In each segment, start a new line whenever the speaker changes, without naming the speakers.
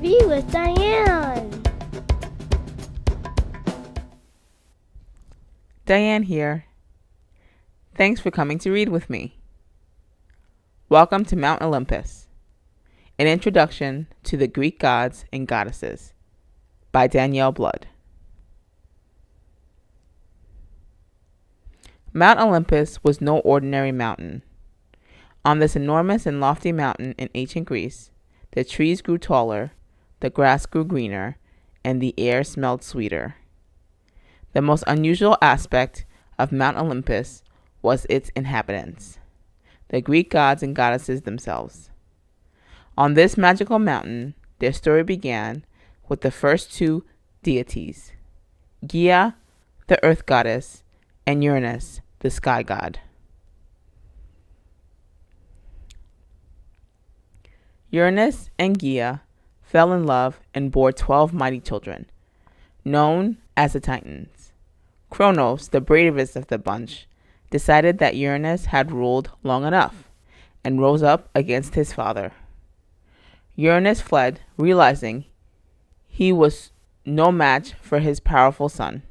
Read with Diane.
Diane here. Thanks for coming to read with me. Welcome to Mount Olympus, an introduction to the Greek gods and goddesses by Danielle Blood. Mount Olympus was no ordinary mountain. On this enormous and lofty mountain in ancient Greece, the trees grew taller, the grass grew greener, and the air smelled sweeter. The most unusual aspect of Mount Olympus was its inhabitants, the Greek gods and goddesses themselves. On this magical mountain, their story began with the first two deities, Gaia, the earth goddess, and Uranus, the sky god. Uranus and Gaia fell in love and bore 12 mighty children, known as the Titans. Kronos, the bravest of the bunch, decided that Uranus had ruled long enough and rose up against his father. Uranus fled, realizing he was no match for his powerful son.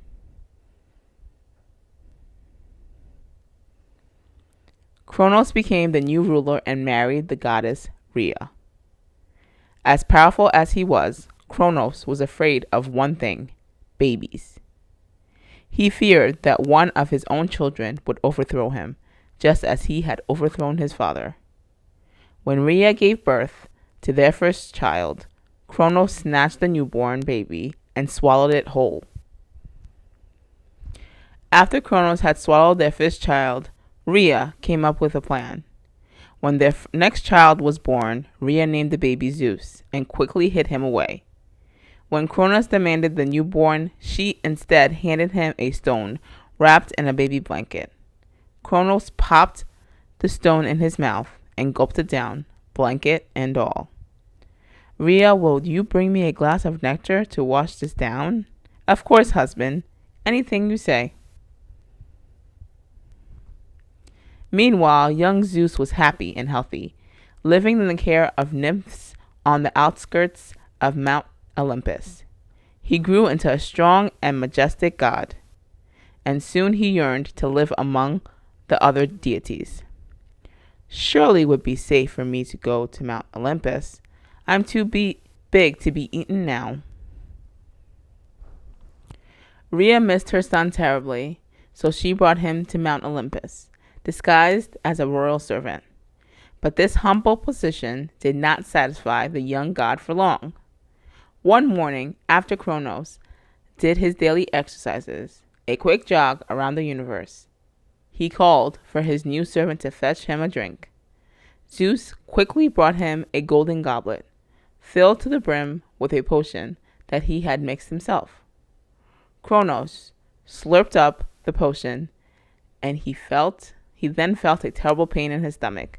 Kronos became the new ruler and married the goddess Rhea. As powerful as he was, Kronos was afraid of one thing: babies. He feared that one of his own children would overthrow him, just as he had overthrown his father. When Rhea gave birth to their first child, Kronos snatched the newborn baby and swallowed it whole. After Kronos had swallowed their first child, Rhea came up with a plan. When their next child was born, Rhea named the baby Zeus and quickly hid him away. When Kronos demanded the newborn, she instead handed him a stone wrapped in a baby blanket. Kronos popped the stone in his mouth and gulped it down, blanket and all. Rhea, will you bring me a glass of nectar to wash this down? Of course, husband. Anything you say. Meanwhile, young Zeus was happy and healthy, living in the care of nymphs on the outskirts of Mount Olympus. He grew into a strong and majestic god, and soon he yearned to live among the other deities. Surely it would be safe for me to go to Mount Olympus. I'm too big to be eaten now. Rhea missed her son terribly, so she brought him to Mount Olympus, disguised as a royal servant. But this humble position did not satisfy the young god for long. One morning, after Kronos did his daily exercises, a quick jog around the universe, he called for his new servant to fetch him a drink. Zeus quickly brought him a golden goblet, filled to the brim with a potion that he had mixed himself. Kronos slurped up the potion, and he then felt a terrible pain in his stomach.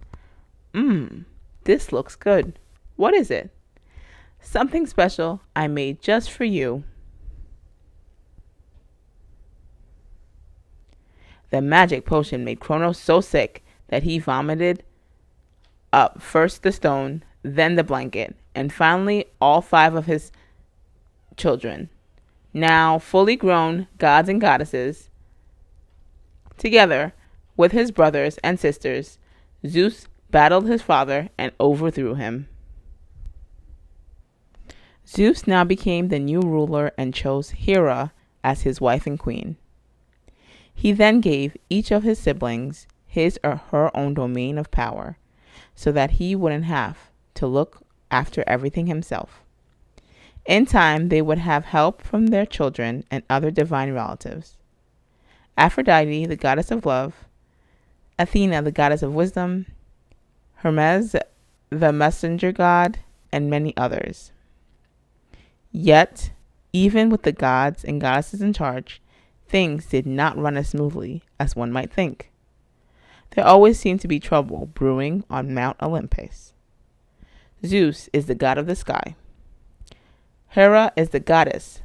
This looks good. What is it? Something special I made just for you. The magic potion made Kronos so sick that he vomited up first the stone, then the blanket, and finally all 5 of his children, now fully grown gods and goddesses. Together with his brothers and sisters, Zeus battled his father and overthrew him. Zeus now became the new ruler and chose Hera as his wife and queen. He then gave each of his siblings his or her own domain of power, so that he wouldn't have to look after everything himself. In time, they would have help from their children and other divine relatives. Aphrodite, the goddess of love, Athena, the goddess of wisdom, Hermes, the messenger god, and many others. Yet, even with the gods and goddesses in charge, things did not run as smoothly as one might think. There always seemed to be trouble brewing on Mount Olympus. Zeus is the god of the sky. Hera is the goddess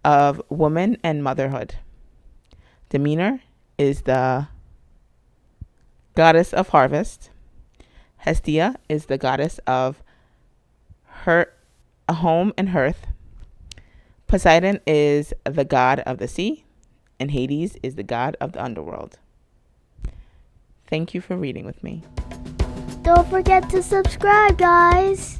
of woman and motherhood. Demeter is the goddess of harvest. Hestia is the goddess of a home and hearth. Poseidon is the god of the sea, and Hades is the god of the underworld. Thank you for reading with me.
Don't forget to subscribe, guys.